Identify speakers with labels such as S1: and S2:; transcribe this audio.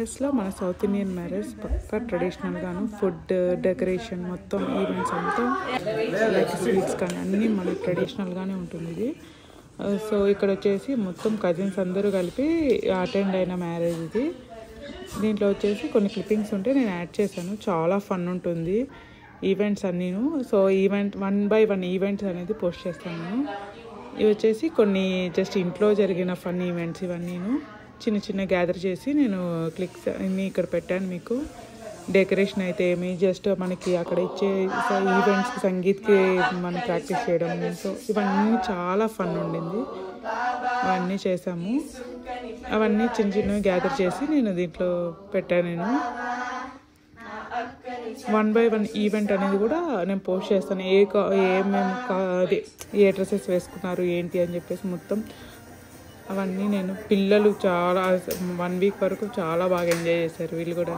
S1: ఇయర్స్లో మన south Indian marriage పక్కా ట్రెడిషనల్గాను food decoration మొత్తం ఈవెంట్స్ అంతా లైక్ స్వీట్స్ కానీ అన్నీ మన ట్రెడిషనల్గానే ఉంటుంది ఇది. సో ఇక్కడ వచ్చేసి మొత్తం కజిన్స్ అందరూ కలిపి అటెండ్ అయిన మ్యారేజ్ ఇది. దీంట్లో వచ్చేసి కొన్ని క్లిప్పింగ్స్ ఉంటే నేను యాడ్ చేశాను. చాలా ఫన్ ఉంటుంది ఈవెంట్స్ అన్నీను. సో ఈవెంట్ 1 by 1 ఈవెంట్స్ అనేది పోస్ట్ చేస్తాను. ఇవి వచ్చేసి కొన్ని జస్ట్ ఇంట్లో జరిగిన ఫన్ ఈవెంట్స్ ఇవన్నీను చిన్న చిన్న గ్యాదర్ చేసి నేను క్లిక్స్ అన్నీ ఇక్కడ పెట్టాను మీకు. డెకరేషన్ అయితే ఏమి జస్ట్ మనకి అక్కడ ఇచ్చే ఈవెంట్స్కి సంగీత్కి మనం ప్రాక్టీస్ చేయడం. సో ఇవన్నీ చాలా ఫన్ ఉండింది. అవన్నీ చేసాము. అవన్నీ చిన్న చిన్నవి గ్యాదర్ చేసి నేను దీంట్లో పెట్టాను. నేను 1 by 1 ఈవెంట్ అనేది కూడా నేను పోస్ట్ చేస్తాను. ఏమేమి అదే ఏ డ్రెస్సెస్ వేసుకున్నారు ఏంటి అని చెప్పేసి మొత్తం అవన్నీ నేను పిల్లలు చాలా 1 week వరకు చాలా బాగా ఎంజాయ్ చేశారు వీళ్ళు కూడా.